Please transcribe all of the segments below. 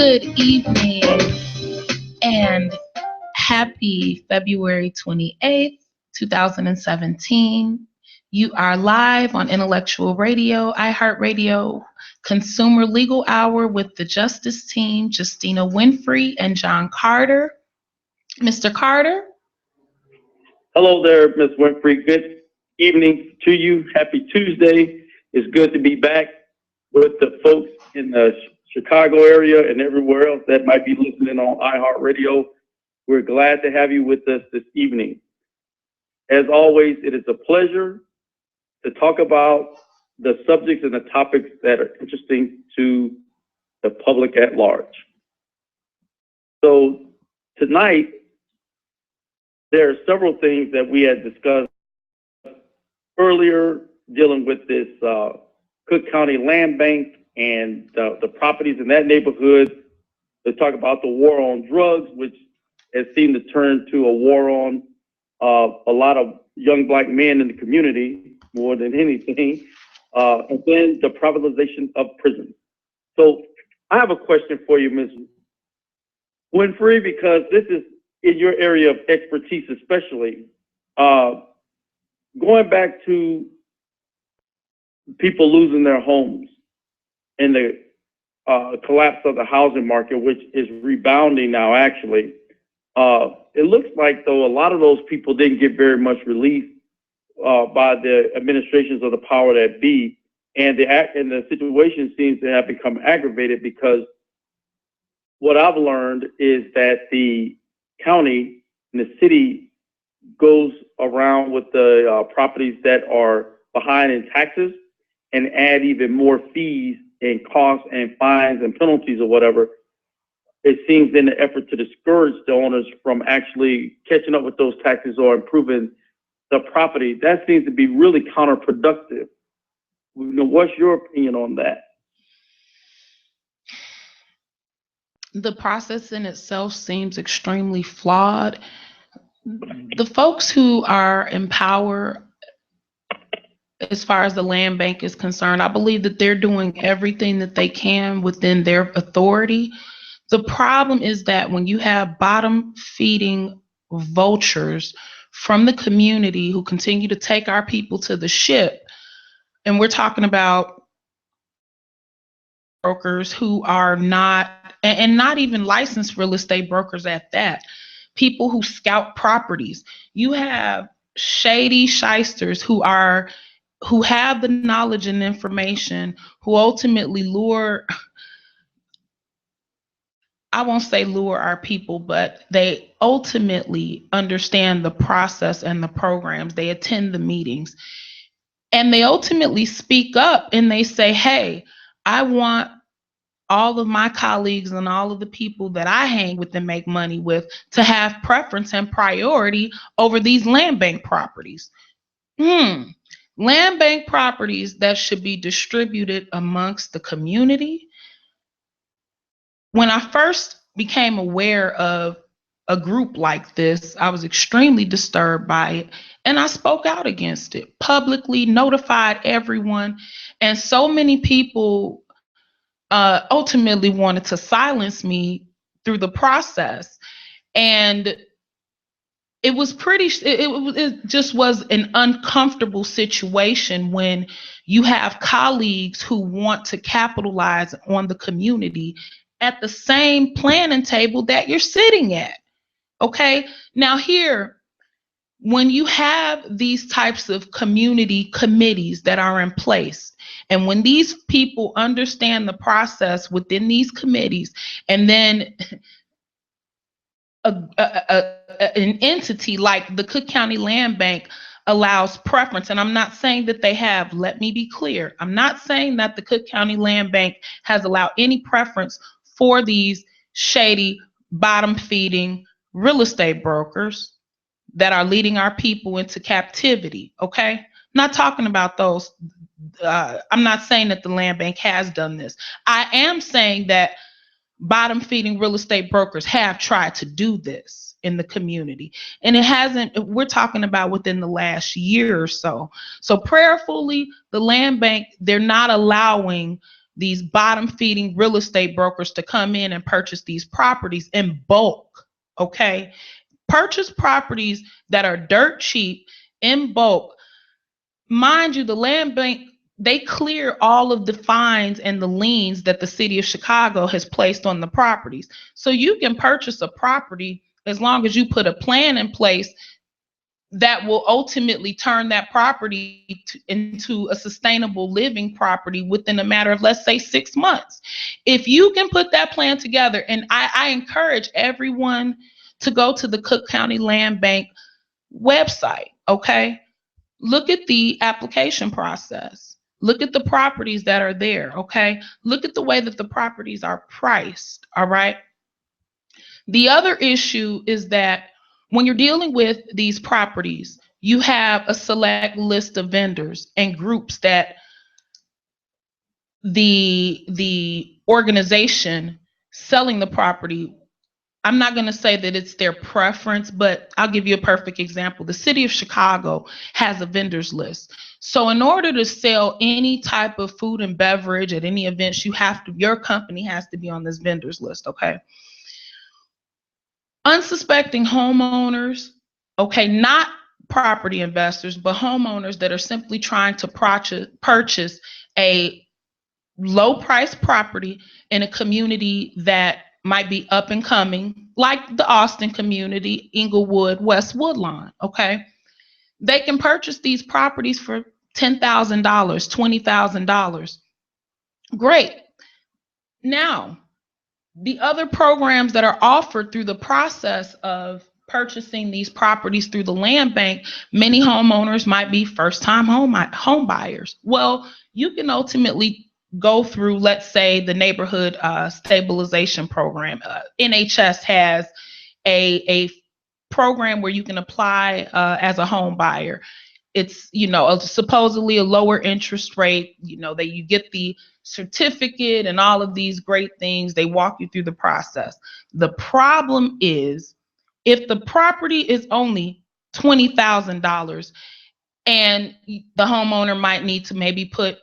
Good evening and happy February 28th, 2017. You are live on Intellectual Radio, iHeartRadio, Consumer Legal Hour with the Justice Team, Justina Winfrey and John Carter. Mr. Carter? Hello there, Ms. Winfrey. Good evening to you. Happy Tuesday. It's good to be back with the folks in the Chicago area and everywhere else that might be listening on iHeartRadio. We're glad to have you with us this evening. As always, it is a pleasure to talk about the subjects and the topics that are interesting to the public at large. So tonight, there are several things that we had discussed earlier dealing with this Cook County Land Bank and the properties in that neighborhood. They talk about the war on drugs, which has seemed to turn to a war on a lot of young black men in the community more than anything, and then the privatization of prisons. So I have a question for you, Ms. Winfrey, because this is in your area of expertise, especially going back to people losing their homes and the collapse of the housing market, which is rebounding now, actually. It looks like, though, a lot of those people didn't get very much relief by the administrations of the power that be, and the situation seems to have become aggravated because what I've learned is that the county and the city goes around with the properties that are behind in taxes and add even more fees and costs and fines and penalties or whatever. It seems in the effort to discourage the owners from actually catching up with those taxes or improving the property. That seems to be really counterproductive. What's your opinion on that? The process in itself seems extremely flawed. The folks who are in power, as far as the land bank is concerned, I believe that they're doing everything that they can within their authority. The problem is that when you have bottom-feeding vultures from the community who continue to take our people to the ship, and we're talking about brokers who are not, and not even licensed real estate brokers at that, people who scout properties. You have shady shysters who have the knowledge and information, who ultimately lure, I won't say lure our people, but they ultimately understand the process and the programs. They attend the meetings and they ultimately speak up and they say, hey, I want all of my colleagues and all of the people that I hang with and make money with to have preference and priority over these land bank properties. Land bank properties that should be distributed amongst the community. When I first became aware of a group like this, I was extremely disturbed by it, and I spoke out against it publicly, notified everyone, and so many people ultimately wanted to silence me through the process. And it just was an uncomfortable situation when you have colleagues who want to capitalize on the community at the same planning table that you're sitting at. Okay, now here, when you have these types of community committees that are in place, and when these people understand the process within these committees, and then an entity like the Cook County Land Bank allows preference, and I'm not saying that they have, let me be clear, I'm not saying that the Cook County Land Bank has allowed any preference for these shady, bottom-feeding real estate brokers that are leading our people into captivity, okay? Not talking about those. I'm not saying that the land bank has done this. I am saying that bottom-feeding real estate brokers have tried to do this in the community, and it hasn't. We're talking about within the last year or so. So prayerfully, the land bank, they're not allowing these bottom feeding real estate brokers to come in and purchase these properties in bulk. Okay. Purchase properties that are dirt cheap in bulk. Mind you, the land bank, they clear all of the fines and the liens that the city of Chicago has placed on the properties. So you can purchase a property as long as you put a plan in place that will ultimately turn that property into a sustainable living property within a matter of, let's say, 6 months. If you can put that plan together, and I encourage everyone to go to the Cook County Land Bank website, okay? Look at the application process. Look at the properties that are there, okay? Look at the way that the properties are priced, all right? The other issue is that when you're dealing with these properties, you have a select list of vendors and groups that the organization selling the property, I'm not going to say that it's their preference, but I'll give you a perfect example. The city of Chicago has a vendors list. So in order to sell any type of food and beverage at any events, your company has to be on this vendors list, okay? Unsuspecting homeowners, okay, not property investors, but homeowners that are simply trying to purchase a low price property in a community that might be up and coming, like the Austin community, Inglewood, West Woodlawn, okay? They can purchase these properties for $10,000, $20,000. Great. Now, the other programs that are offered through the process of purchasing these properties through the land bank, many homeowners might be first-time home buyers. Well, you can ultimately go through, let's say, the neighborhood stabilization program. NHS has a program where you can apply as a home buyer. It's, supposedly a lower interest rate, that you get the certificate and all of these great things. They walk you through the process. The problem is, if the property is only $20,000 and the homeowner might need to maybe put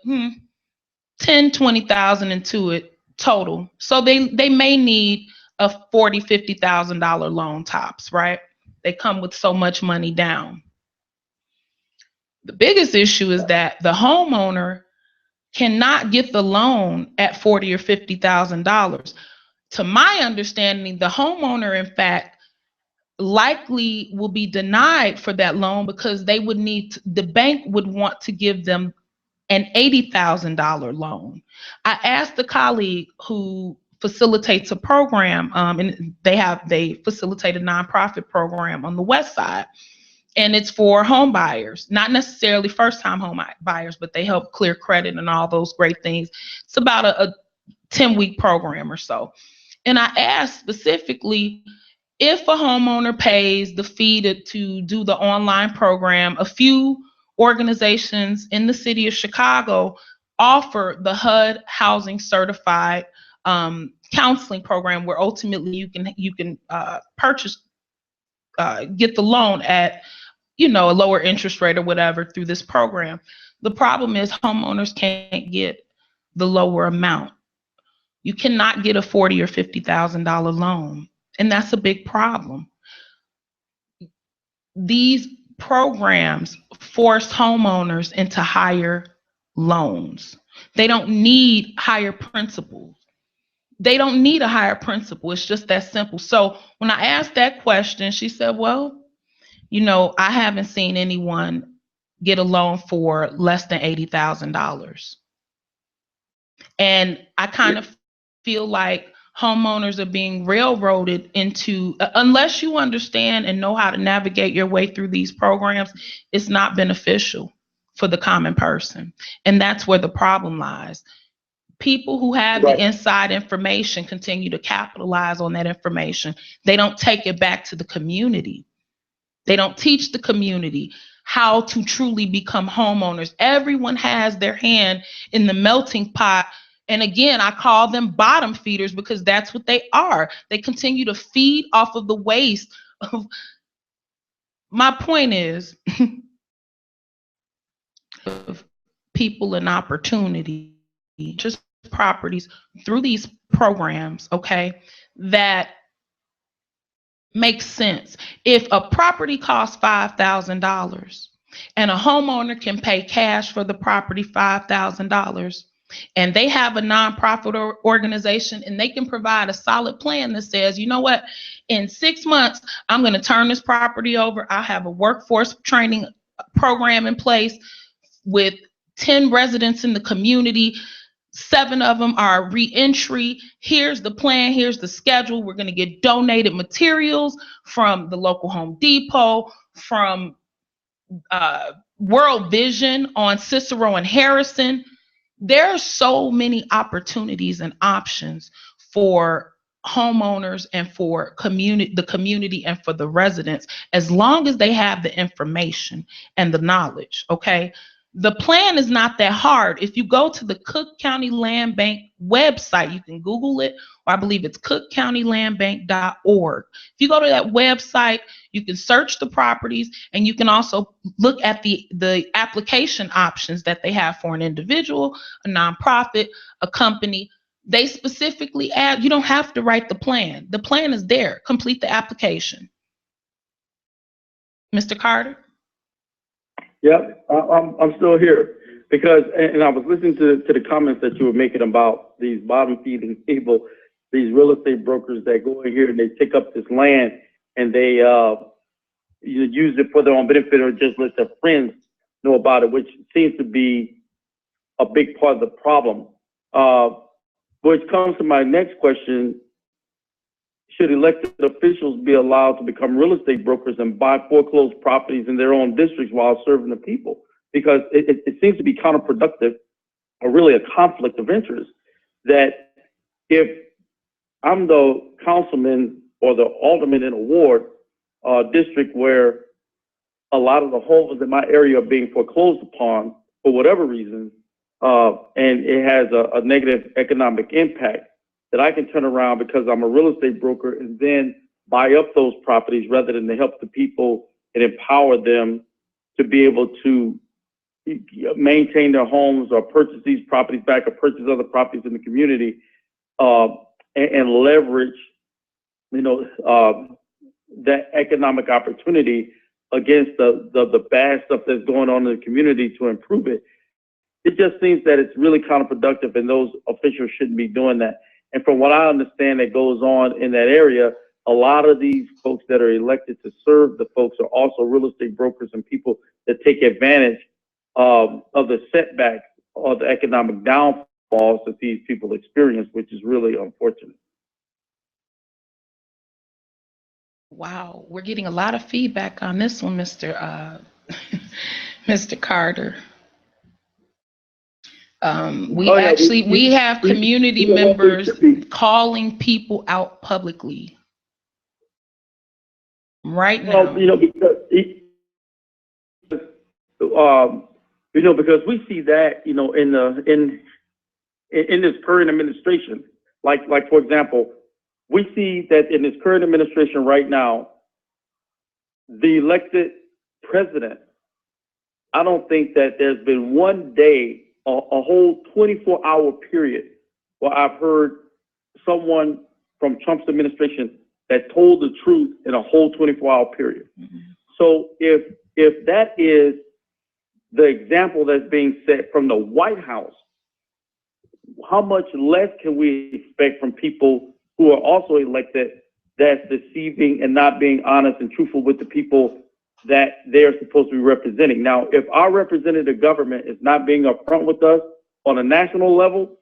10-20,000 into it total. So they may need a $40,000-$50,000 loan tops, right? They come with so much money down. The biggest issue is that the homeowner cannot get the loan at $40,000 or $50,000. To my understanding, the homeowner, in fact, likely will be denied for that loan because the bank would want to give them an $80,000 loan. I asked a colleague who facilitates a program, and they facilitate a nonprofit program on the West Side. And it's for home buyers, not necessarily first-time home buyers, but they help clear credit and all those great things. It's about a 10-week program or so. And I asked specifically, if a homeowner pays the fee to do the online program, a few organizations in the city of Chicago offer the HUD housing certified counseling program, where ultimately you can get the loan at a lower interest rate or whatever through this program. The problem is homeowners can't get the lower amount. You cannot get a $40,000 or $50,000 loan, and that's a big problem. These programs force homeowners into higher loans. They don't need higher principals. They don't need a higher principal. It's just that simple. So when I asked that question, she said, well, I haven't seen anyone get a loan for less than $80,000. And I kind of feel like homeowners are being railroaded into, unless you understand and know how to navigate your way through these programs, it's not beneficial for the common person. And that's where the problem lies. People who have the inside information continue to capitalize on that information. They don't take it back to the community. They don't teach the community how to truly become homeowners. Everyone has their hand in the melting pot. And again, I call them bottom feeders because that's what they are. They continue to feed off of the waste of. My point is, of people an opportunity, just properties through these programs, okay, that makes sense. If a property costs $5,000 and a homeowner can pay cash for the property $5,000, and they have a nonprofit organization and they can provide a solid plan that says, you know what, in 6 months, I'm going to turn this property over. I have a workforce training program in place with 10 residents in the community. 7 of them are reentry. Here's the plan. Here's the schedule. We're going to get donated materials from the local Home Depot, from World Vision on Cicero and Harrison. There are so many opportunities and options for homeowners and for the community and for the residents, as long as they have the information and the knowledge, okay? The plan is not that hard. If you go to the Cook County Land Bank website, you can Google it, or I believe it's cookcountylandbank.org. If you go to that website, you can search the properties, and you can also look at the application options that they have for an individual, a nonprofit, a company. They specifically add, you don't have to write the plan. The plan is there. Complete the application. Mr. Carter? Yeah, I'm still here because, and I was listening to the comments that you were making about these bottom feeding people, these real estate brokers that go in here and they take up this land and they use it for their own benefit or just let their friends know about it, which seems to be a big part of the problem. Which comes to my next question: should elected officials be allowed to become real estate brokers and buy foreclosed properties in their own districts while serving the people? Because it seems to be counterproductive, or really a conflict of interest, that if I'm the councilman or the alderman in a ward district where a lot of the homes in my area are being foreclosed upon for whatever reason, and it has a negative economic impact, that I can turn around because I'm a real estate broker and then buy up those properties rather than to help the people and empower them to be able to maintain their homes or purchase these properties back or purchase other properties in the community, and leverage, that economic opportunity against the bad stuff that's going on in the community to improve it. It just seems that it's really counterproductive, and those officials shouldn't be doing that. And from what I understand that goes on in that area, a lot of these folks that are elected to serve the folks are also real estate brokers and people that take advantage of the setbacks or the economic downfalls that these people experience, which is really unfortunate. Wow, we're getting a lot of feedback on this one, Mr. Mr. Carter. We have community members calling people out publicly right now. Because we see that, in this current administration, like for example, we see that in this current administration right now, the elected president, I don't think that there's been one day, a whole 24-hour period, where I've heard someone from Trump's administration that told the truth in a whole 24-hour period. Mm-hmm. So if that is the example that's being set from the White House, how much less can we expect from people who are also elected that's deceiving and not being honest and truthful with the people that they're supposed to be representing? Now, if our representative government is not being upfront with us on a national level,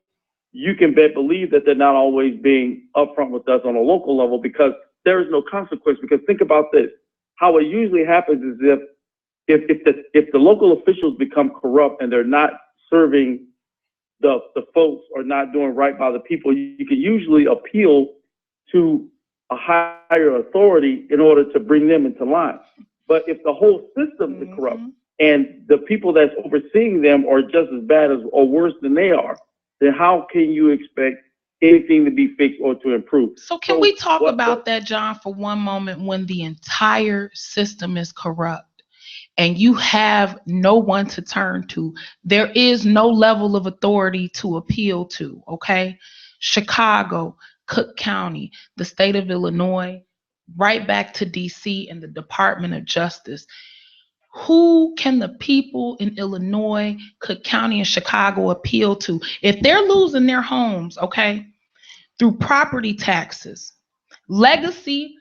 you can believe that they're not always being upfront with us on a local level, because there is no consequence. Because think about this: how it usually happens is if the local officials become corrupt and they're not serving the folks or not doing right by the people, you can usually appeal to a higher authority in order to bring them into line. But if the whole system is corrupt and the people that's overseeing them are just as bad as or worse than they are, then how can you expect anything to be fixed or to improve? So can we talk about that, John, for one moment, when the entire system is corrupt? and you have no one to turn to. There is no level of authority to appeal to, okay? Chicago, Cook County, the state of Illinois, right back to DC and the Department of Justice. Who can the people in Illinois, Cook County, and Chicago appeal to? If they're losing their homes, okay, through property taxes, legacy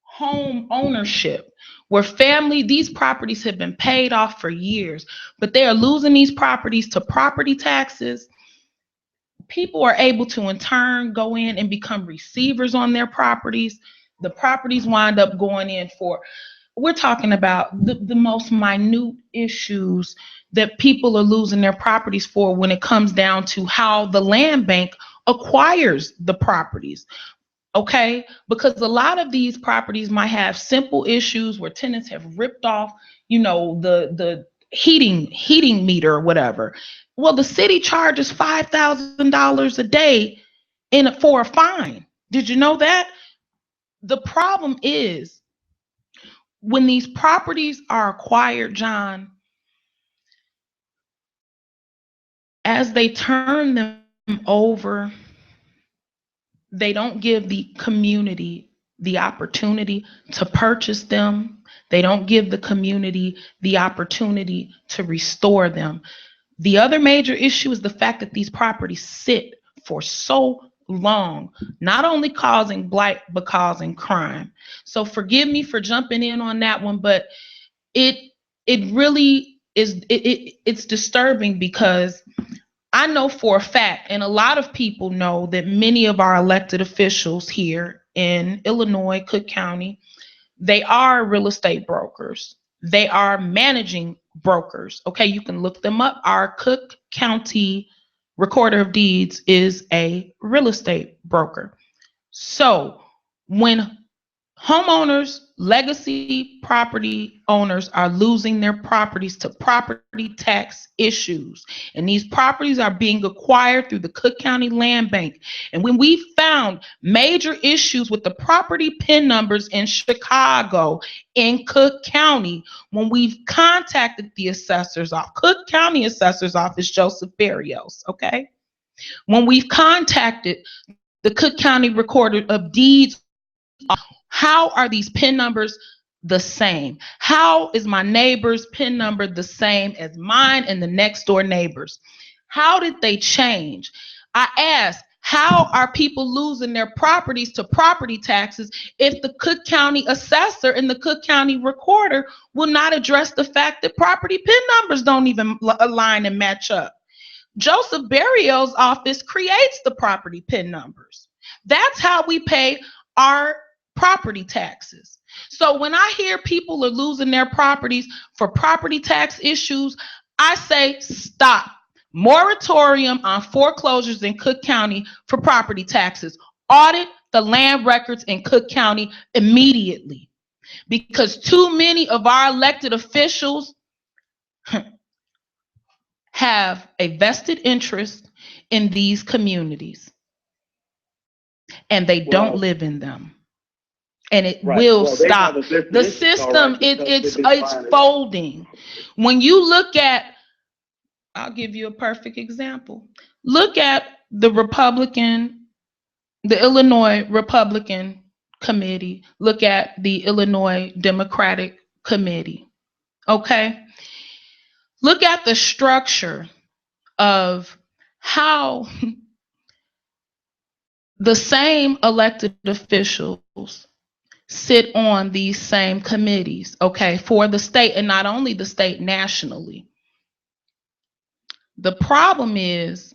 home ownership, where these properties have been paid off for years, but they are losing these properties to property taxes. People are able to in turn go in and become receivers on their properties. The properties wind up going in for, we're talking about the most minute issues that people are losing their properties for when it comes down to how the land bank acquires the properties. Okay, because a lot of these properties might have simple issues where tenants have ripped off, the heating meter or whatever. Well, the city charges $5,000 a day for a fine. Did you know that? The problem is when these properties are acquired, John, as they turn them over, they don't give the community the opportunity to purchase them. They don't give the community the opportunity to restore them. The other major issue is the fact that these properties sit for so long, not only causing blight, but causing crime. So forgive me for jumping in on that one, but it really is, it's disturbing because I know for a fact, and a lot of people know, that many of our elected officials here in Illinois, Cook County, they are real estate brokers. They are managing brokers. Okay, you can look them up. Our Cook County Recorder of Deeds is a real estate broker. So when homeowners, legacy property owners are losing their properties to property tax issues, and these properties are being acquired through the Cook County Land Bank. And when we found major issues with the property PIN numbers in Chicago, in Cook County, when we've contacted the assessor's office, Cook County Assessor's Office, Joseph Barrios, okay? When we've contacted the Cook County Recorder of Deeds, how are these PIN numbers the same? How is my neighbor's PIN number the same as mine and the next door neighbors? How did they change? I asked, how are people losing their properties to property taxes if the Cook County assessor and the Cook County recorder will not address the fact that property PIN numbers don't even align and match up? Joseph Barrios' office creates the property PIN numbers. That's how we pay our property taxes. So when I hear people are losing their properties for property tax issues, I say stop. Moratorium on foreclosures in Cook County for property taxes. Audit the land records in Cook County immediately, because too many of our elected officials have a vested interest in these communities, and they don't live in them. And it will stop. The system, it's folding. When you look at, I'll give you a perfect example. Look at the Illinois Republican Committee. Look at the Illinois Democratic Committee. Okay? Look at the structure of how the same elected officials sit on these same committees, okay, for the state, and not only the state, nationally. The problem is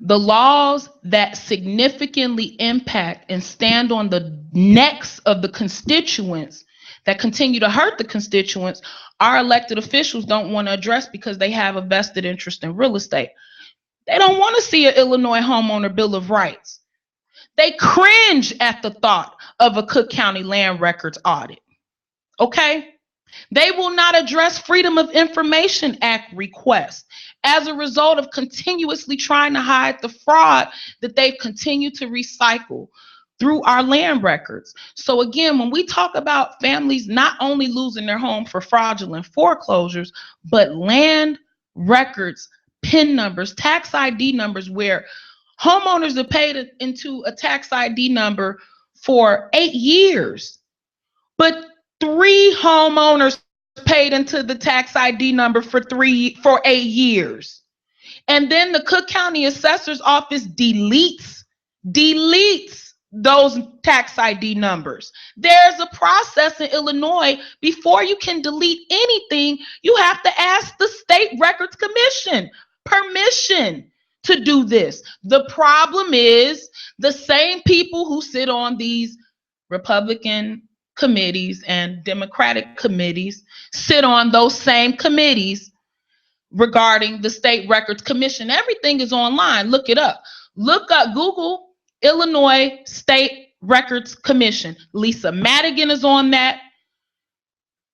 the laws that significantly impact and stand on the necks of the constituents, that continue to hurt the constituents, our elected officials don't want to address because they have a vested interest in real estate. They don't want to see an Illinois homeowner bill of rights. They cringe at the thought of a Cook County land records audit. Okay? They will not address Freedom of Information Act requests as a result of continuously trying to hide the fraud that they've continued to recycle. through our land records. So again, when we talk about families not only losing their home for fraudulent foreclosures, but land records, PIN numbers, tax ID numbers, where homeowners have paid into a tax ID number for 8 years, but 3 homeowners paid into the tax ID number for 8 years. And then the Cook County Assessor's Office deletes those tax ID numbers. There's a process in Illinois. Before you can delete anything, you have to ask the State Records Commission permission to do this. The problem is the same people who sit on these Republican committees and Democratic committees sit on those same committees regarding the State Records Commission. Everything is online. Look it up. Look up, Google Illinois State Records Commission. Lisa Madigan is on that,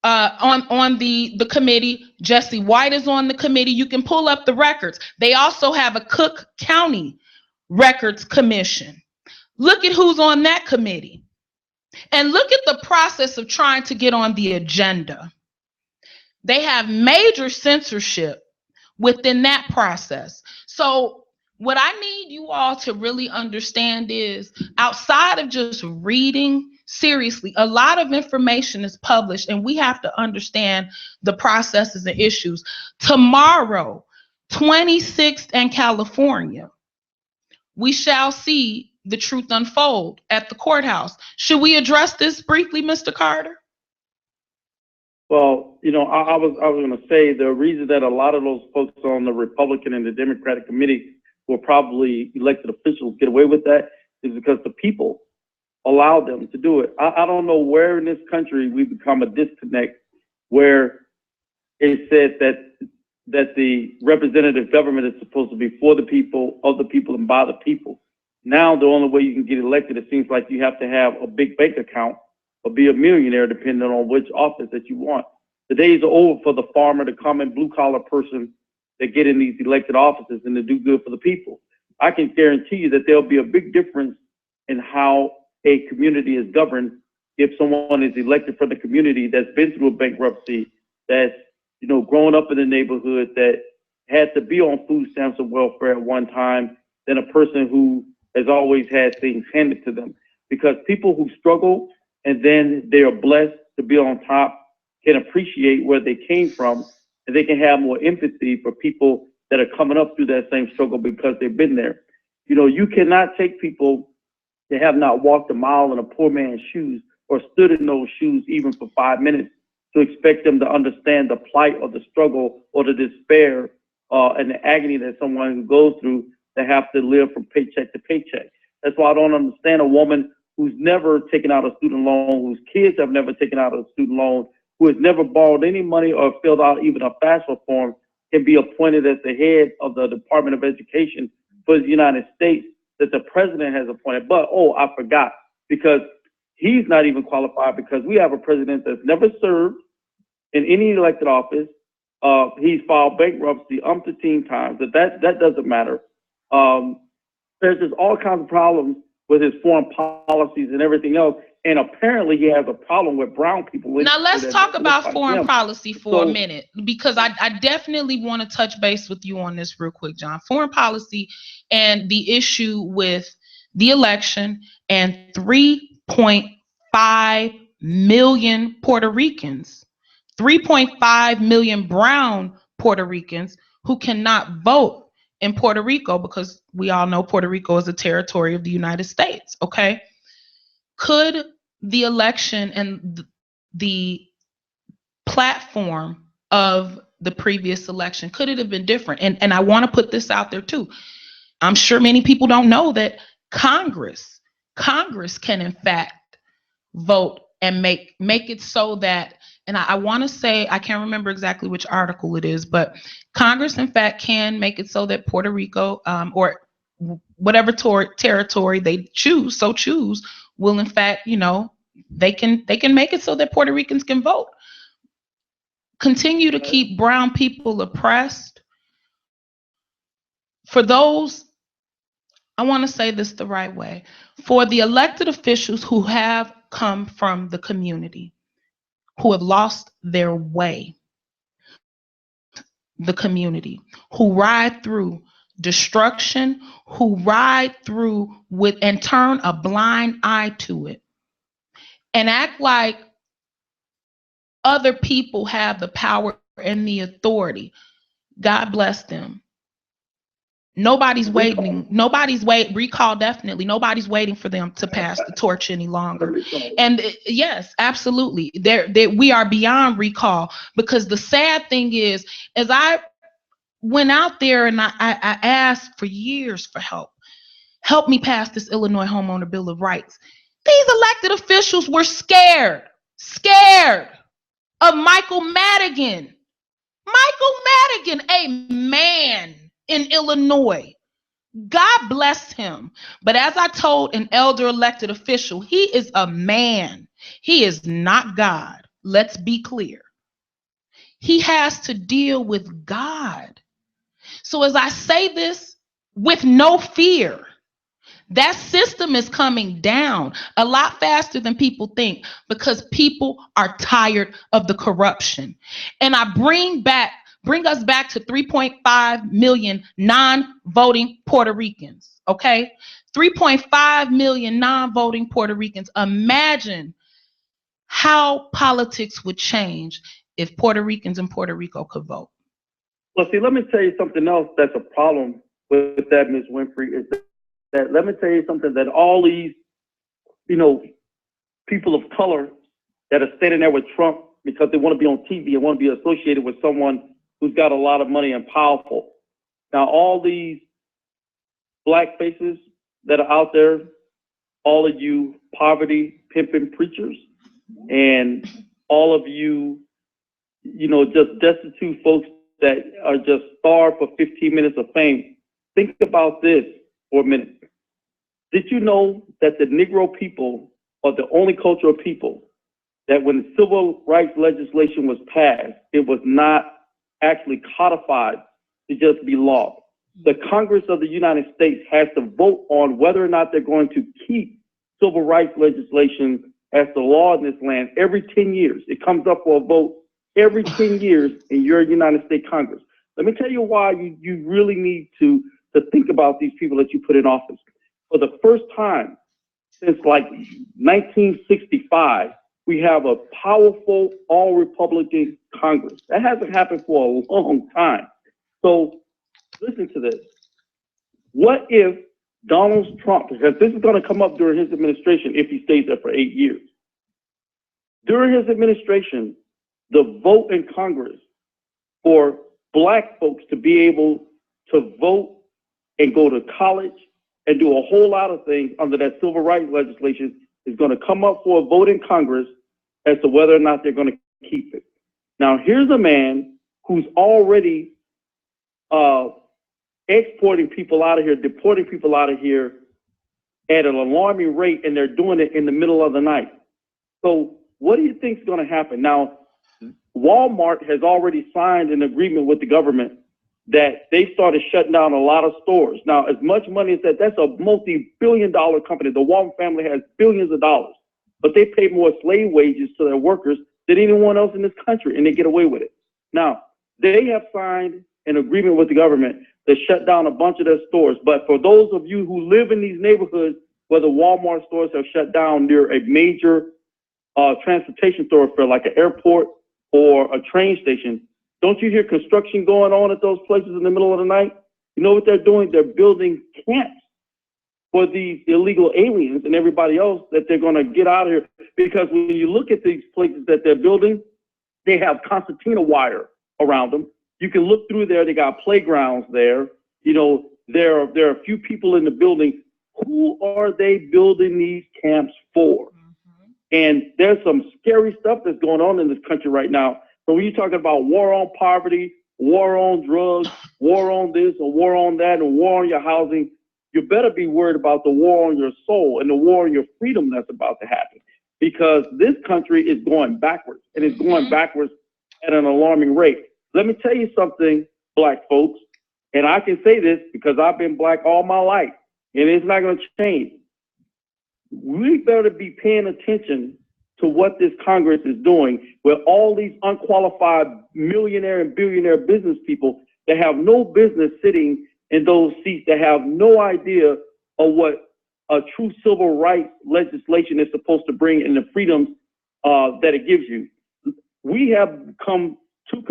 on the committee. Jesse White is on the committee. You can pull up the records. They also have a Cook County Records Commission. Look at who's on that committee. And look at the process of trying to get on the agenda. They have major censorship within that process. So what I need you all to really understand is, outside of just reading, seriously, a lot of information is published and we have to understand the processes and issues. Tomorrow, 26th in California, we shall see the truth unfold at the courthouse. Should we address this briefly, Mr. Carter? Well, I was going to say the reason that a lot of those folks on the Republican and the Democratic committee were probably elected officials get away with that is because the people allowed them to do it. I don't know where in this country we've become a disconnect where it said that the representative government is supposed to be for the people, of the people, and by the people. Now the only way you can get elected, it seems like you have to have a big bank account or be a millionaire, depending on which office that you want. The days are over for the farmer, the common blue-collar person that get in these elected offices and to do good for the people. I can guarantee you that there'll be a big difference in how a community is governed if someone is elected from the community that's been through a bankruptcy, that's grown up in the neighborhood, that had to be on food stamps and welfare at one time, than a person who has always had things handed to them. Because people who struggle and then they are blessed to be on top can appreciate where they came from, and they can have more empathy for people that are coming up through that same struggle because they've been there. You cannot take people that have not walked a mile in a poor man's shoes or stood in those shoes even for 5 minutes to expect them to understand the plight or the struggle or the despair and the agony that someone goes through to have to live from paycheck to paycheck. That's why I don't understand a woman who's never taken out a student loan, whose kids have never taken out a student loan, who has never borrowed any money or filled out even a FAFSA form, can be appointed as the head of the Department of Education for the United States that the president has appointed. But, I forgot, because he's not even qualified, because we have a president that's never served in any elected office. He's filed bankruptcy umpteen times. That doesn't matter. There's just all kinds of problems with his foreign policies and everything else. And apparently he has a problem with brown people. Now let's talk about foreign policy for a minute, because I definitely want to touch base with you on this real quick, John. Foreign policy and the issue with the election and 3.5 million Puerto Ricans, 3.5 million brown Puerto Ricans who cannot vote in Puerto Rico, because we all know Puerto Rico is a territory of the United States, okay? Could the election and the platform of the previous election, could it have been different? And I want to put this out there too. I'm sure many people don't know that Congress can in fact vote and make it so that, and I want to say, I can't remember exactly which article it is, but Congress in fact can make it so that Puerto Rico or whatever territory they choose will in fact, they can make it so that Puerto Ricans can vote. Continue to keep brown people oppressed. For those I want to say this the right way. For the elected officials who have come from the community, who have lost their way, the community, who ride through destruction, who ride through with and turn a blind eye to it and act like other people have the power and the authority. God bless them. Nobody's waiting. Recall definitely. Nobody's waiting for them to pass the torch any longer. And yes, absolutely. We are beyond recall, because the sad thing is, as I went out there and I asked for years for help. Help me pass this Illinois Homeowner Bill of Rights. These elected officials were scared of Michael Madigan. Michael Madigan, a man in Illinois. God bless him. But as I told an elder elected official, he is a man. He is not God. Let's be clear. He has to deal with God. So as I say this with no fear, that system is coming down a lot faster than people think, because people are tired of the corruption. And I bring us back to 3.5 million non-voting Puerto Ricans, okay? 3.5 million non-voting Puerto Ricans. Imagine how politics would change if Puerto Ricans in Puerto Rico could vote. Well, see, let me tell you something else that's a problem with that, Ms. Winfrey, is that let me tell you something, that all these, people of color that are standing there with Trump because they want to be on TV and want to be associated with someone who's got a lot of money and powerful. Now, all these black faces that are out there, all of you poverty pimping preachers, and all of you, just destitute folks that are just starved for 15 minutes of fame. Think about this for a minute. Did you know that the Negro people are the only cultural people that when the civil rights legislation was passed, it was not actually codified to just be law? The Congress of the United States has to vote on whether or not they're going to keep civil rights legislation as the law in this land every 10 years. It comes up for a vote every 10 years in your United States Congress. Let me tell you why you really need to think about these people that you put in office. For the first time since like 1965, we have a powerful all-Republican Congress. That hasn't happened for a long time. So listen to this. What if Donald Trump, because this is going to come up during his administration if he stays there for 8 years. During his administration, the vote in Congress for black folks to be able to vote and go to college and do a whole lot of things under that civil rights legislation is going to come up for a vote in Congress as to whether or not they're going to keep it. Now, here's a man who's already exporting people out of here, deporting people out of here at an alarming rate, and they're doing it in the middle of the night. So what do you think is going to happen? Now, Walmart has already signed an agreement with the government that they started shutting down a lot of stores. Now, as much money as that's a multi-billion-dollar company. The Walmart family has billions of dollars, but they pay more slave wages to their workers than anyone else in this country, and they get away with it. Now, they have signed an agreement with the government to shut down a bunch of their stores. But for those of you who live in these neighborhoods where the Walmart stores have shut down near a major transportation thoroughfare like an airport or a train station, don't you hear construction going on at those places in the middle of the night? You know what they're doing? They're building camps for these illegal aliens and everybody else that they're going to get out of here. Because when you look at these places that they're building, they have concertina wire around them. You can look through there. They got playgrounds there. There are a few people in the building. Who are they building these camps for? Mm-hmm. And there's some scary stuff that's going on in this country right now. So when you're talking about war on poverty, war on drugs, war on this or war on that, and war on your housing, you better be worried about the war on your soul and the war on your freedom that's about to happen. Because this country is going backwards, and it's going backwards at an alarming rate. Let me tell you something, black folks, and I can say this because I've been black all my life. and it's not going to change. We better be paying attention to what this Congress is doing with all these unqualified millionaire and billionaire business people that have no business sitting in those seats, that have no idea of what a true civil rights legislation is supposed to bring and the freedoms that it gives you. We have become too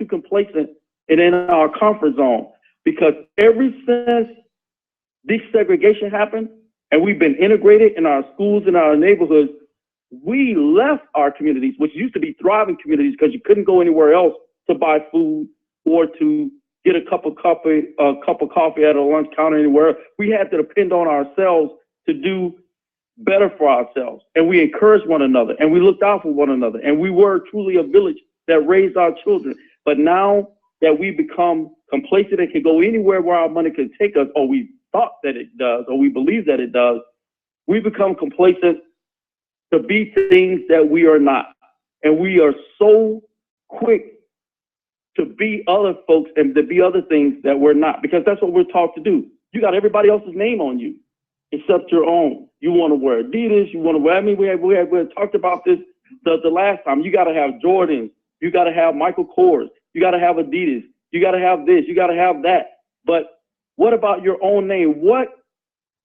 complacent and in our comfort zone, because ever since desegregation happened and we've been integrated in our schools and our neighborhoods, we left our communities, which used to be thriving communities because you couldn't go anywhere else to buy food or to get a cup of coffee at a lunch counter anywhere. We had to depend on ourselves to do better for ourselves. And we encouraged one another and we looked out for one another. And we were truly a village that raised our children. But now that we become complacent and can go anywhere where our money can take us, or we thought that it does, or we believe that it does, we become complacent to be things that we are not. And we are so quick to be other folks and to be other things that we're not, because that's what we're taught to do. You got everybody else's name on you except your own. You want to wear Adidas, you want to wear, I mean, we had talked about this the last time. You got to have Jordans, you got to have Michael Kors, you got to have Adidas, you got to have this, you got to have that. But what about your own name? What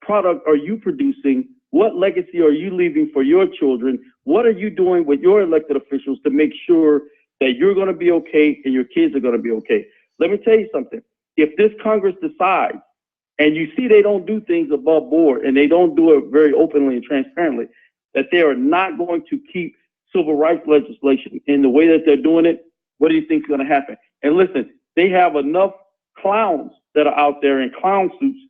product are you producing? What legacy are you leaving for your children? What are you doing with your elected officials to make sure that you're going to be okay and your kids are going to be okay? Let me tell you something. If this Congress decides, and you see they don't do things above board and they don't do it very openly and transparently, that they are not going to keep civil rights legislation in the way that they're doing it, what do you think is going to happen? And listen, they have enough clowns that are out there in clown suits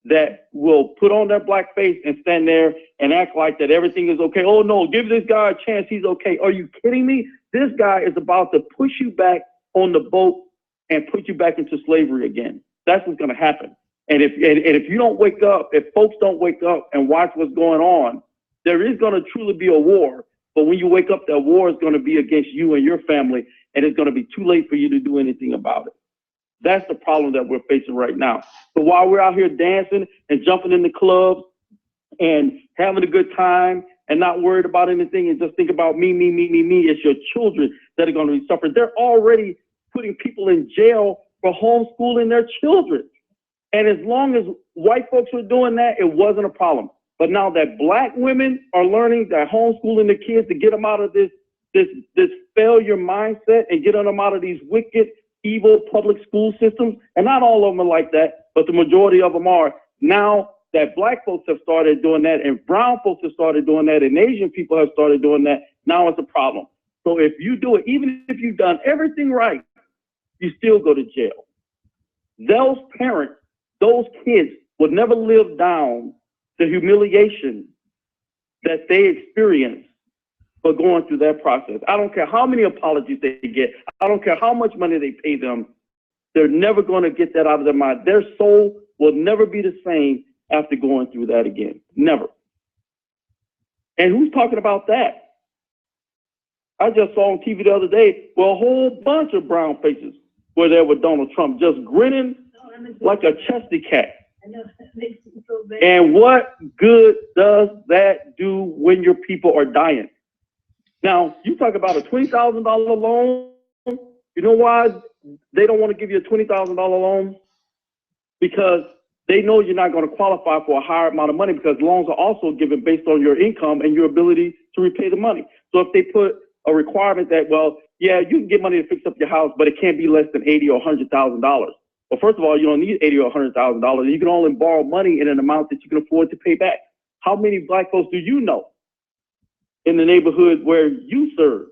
that will put on their black face and stand there and act like that everything is okay. Oh no, give this guy a chance, he's okay. Are you kidding me? This guy is about to push you back on the boat and put you back into slavery again. That's what's going to happen. And if you don't wake up, if folks don't wake up and watch what's going on, there is going to truly be a war. But when you wake up, that war is going to be against you and your family, and it's going to be too late for you to do anything about it. That's the problem that we're facing right now. So while we're out here dancing and jumping in the clubs and having a good time and not worried about anything and just think about me, it's your children that are going to be suffering. They're already putting people in jail for homeschooling their children. And as long as white folks were doing that, it wasn't a problem. But now that black women are learning that homeschooling their kids to get them out of this failure mindset and get them out of these wicked, evil public school systems, and not all of them are like that, but the majority of them are. Now that black folks have started doing that, and brown folks have started doing that, and Asian people have started doing that, now it's a problem. So if you do it, even if you've done everything right, you still go to jail. Those parents, those kids would never live down the humiliation that they experience for going through that process. I don't care how many apologies they get. I don't care how much money they pay them. They're never going to get that out of their mind. Their soul will never be the same after going through that again. Never. And who's talking about that? I just saw on TV the other day where a whole bunch of brown faces were there with Donald Trump, just grinning like a chesty cat. I know, that makes me so bad. And what good does that do when your people are dying? Now, you talk about a $20,000 loan. You know why they don't want to give you a $20,000 loan? Because they know you're not going to qualify for a higher amount of money, because loans are also given based on your income and your ability to repay the money. So if they put a requirement that, well, yeah, you can get money to fix up your house, but it can't be less than $80,000 or $100,000. Well, first of all, you don't need $80,000 or $100,000. You can only borrow money in an amount that you can afford to pay back. How many black folks do you know in the neighborhood where you serve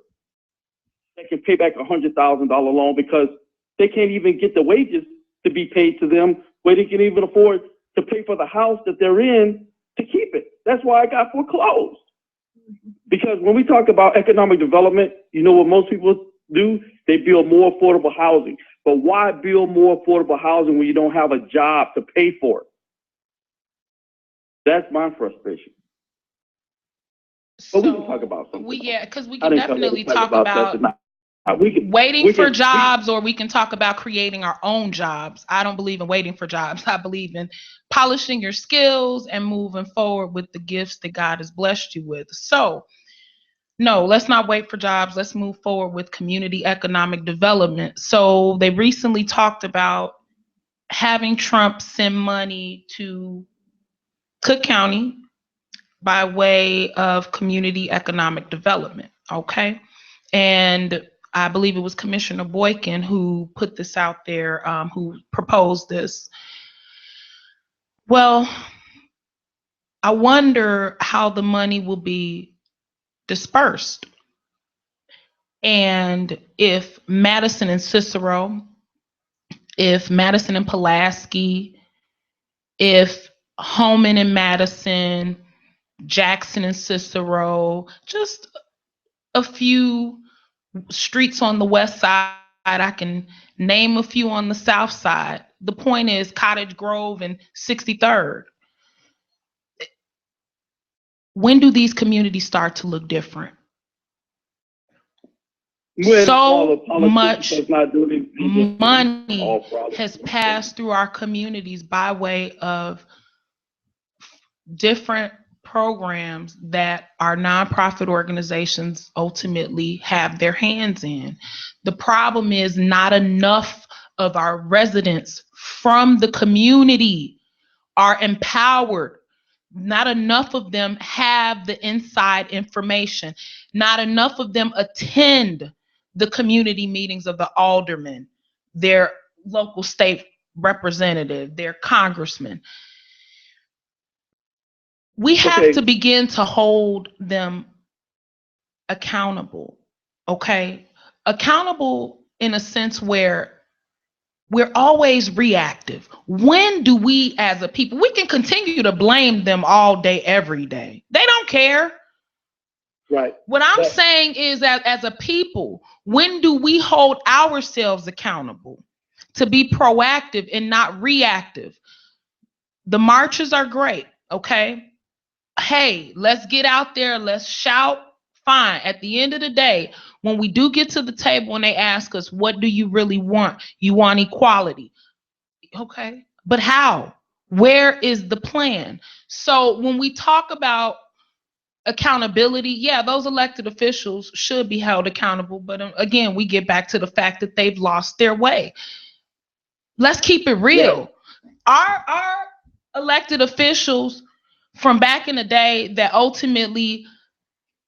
that can pay back a $100,000 loan because they can't even get the wages to be paid to them, where they can even afford to pay for the house that they're in to keep it? That's why I got foreclosed. Because when we talk about economic development, you know what most people do? They build more affordable housing. But why build more affordable housing when you don't have a job to pay for it? That's my frustration. But we can talk about something. Because we can definitely talk about Waiting for jobs, or we can talk about creating our own jobs. I don't believe in waiting for jobs. I believe in polishing your skills and moving forward with the gifts that God has blessed you with. So, no, let's not wait for jobs. Let's move forward with community economic development. So, they recently talked about having Trump send money to Cook County by way of community economic development. Okay. And I believe it was Commissioner Boykin who put this out there, who proposed this. Well, I wonder how the money will be dispersed. And if Madison and Cicero, if Madison and Pulaski, if Holman and Madison, Jackson and Cicero, just a few streets on the west side. I can name a few on the south side. The point is Cottage Grove and 63rd. When do these communities start to look different? When so much money has passed through our communities by way of different programs that our nonprofit organizations ultimately have their hands in. The problem is not enough of our residents from the community are empowered. Not enough of them have the inside information. Not enough of them attend the community meetings of the aldermen, their local state representative, their congressman. We have to begin to hold them accountable, okay? Accountable in a sense where we're always reactive. When do we as a people, we can continue to blame them all day, every day. They don't care. Right. What I'm saying is that as a people, when do we hold ourselves accountable to be proactive and not reactive? The marches are great, okay? Hey, let's get out there, let's shout, fine. At the end of the day, when we do get to the table and they ask us, what do you really want? You want equality. Okay, but how? Where is the plan? So when we talk about accountability, yeah, those elected officials should be held accountable. But again, we get back to the fact that they've lost their way. Let's keep it real. Yeah. Our elected officials from back in the day that ultimately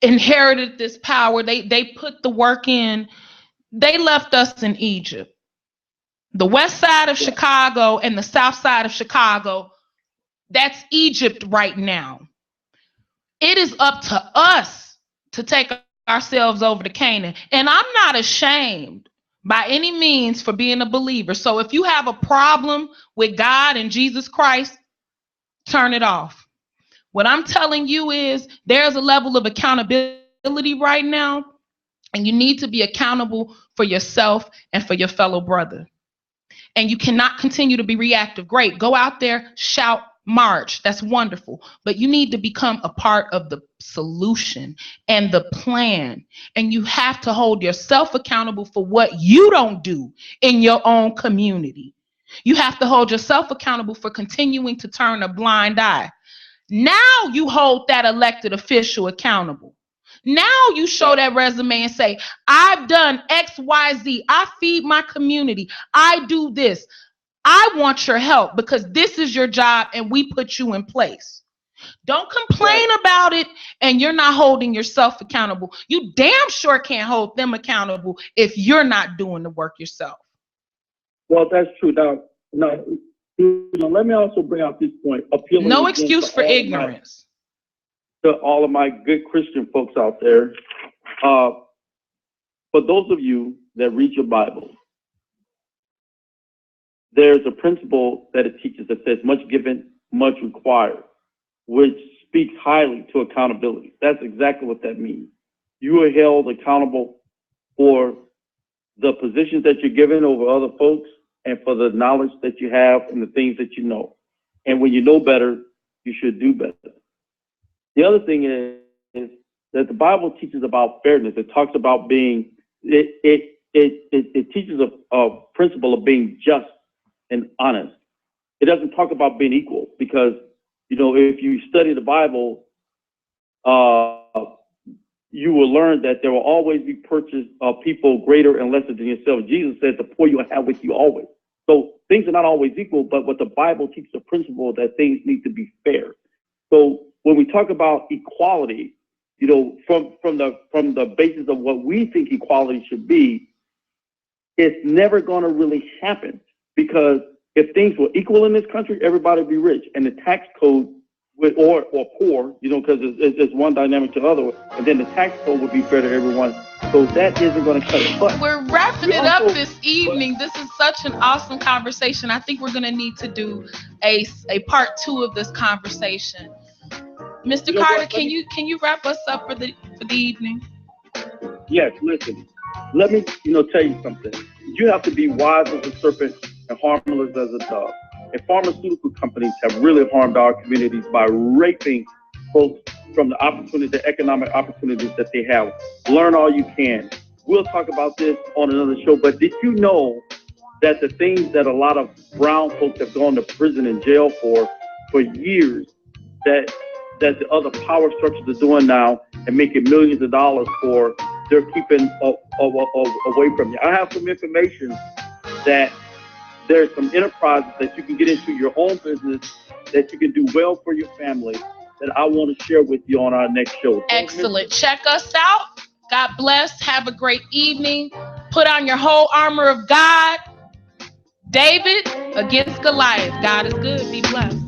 inherited this power, they put the work in. They left us in Egypt. The west side of Chicago and the south side of Chicago, that's Egypt right now. It is up to us to take ourselves over to Canaan. And I'm not ashamed by any means for being a believer. So if you have a problem with God and Jesus Christ, turn it off. What I'm telling you is there's a level of accountability right now, and you need to be accountable for yourself and for your fellow brother. And you cannot continue to be reactive. Great, go out there, shout, march. That's wonderful. But you need to become a part of the solution and the plan. And you have to hold yourself accountable for what you don't do in your own community. You have to hold yourself accountable for continuing to turn a blind eye. Now you hold that elected official accountable. Now you show that resume and say, I've done X, Y, Z. I feed my community. I do this. I want your help because this is your job and we put you in place. Don't complain about it and you're not holding yourself accountable. You damn sure can't hold them accountable if you're not doing the work yourself. Well, that's true. Now, let me also bring out this point. No excuse for ignorance. To all of my good Christian folks out there, for those of you that read your Bible, there's a principle that it teaches that says much given, much required, which speaks highly to accountability. That's exactly what that means. You are held accountable for the positions that you're given over other folks and for the knowledge that you have and the things that you know. And when you know better, you should do better. The other thing is that the Bible teaches about fairness. It talks about being it teaches a principle of being just and honest. It doesn't talk about being equal because, if you study the Bible, you will learn that there will always be people greater and lesser than yourself. Jesus said, the poor you will have with you always. So things are not always equal, but what the Bible teaches the principle that things need to be fair. So when we talk about equality, from the basis of what we think equality should be, it's never going to really happen, because if things were equal in this country, everybody would be rich, and the tax code would, or poor, because it's one dynamic to the other, and then the tax code would be fair to everyone. So that isn't going to cut it. But we're wrapping it up this evening. This is such an awesome conversation. I think we're going to need to do a part 2 of this conversation. Mr. Carter, can you wrap us up for the evening? Yes, listen. Let me tell you something. You have to be wise as a serpent and harmless as a dove. And pharmaceutical companies have really harmed our communities by raping folks from the economic opportunities that they have. Learn all you can. We'll talk about this on another show, but did you know that the things that a lot of brown folks have gone to prison and jail for years, that the other power structures are doing now and making millions of dollars for, they're keeping away from you. I have some information that there's some enterprises that you can get into your own business that you can do well for your family that I want to share with you on our next show. Excellent. Check us out. God bless. Have a great evening. Put on your whole armor of God. David against Goliath. God is good. Be blessed.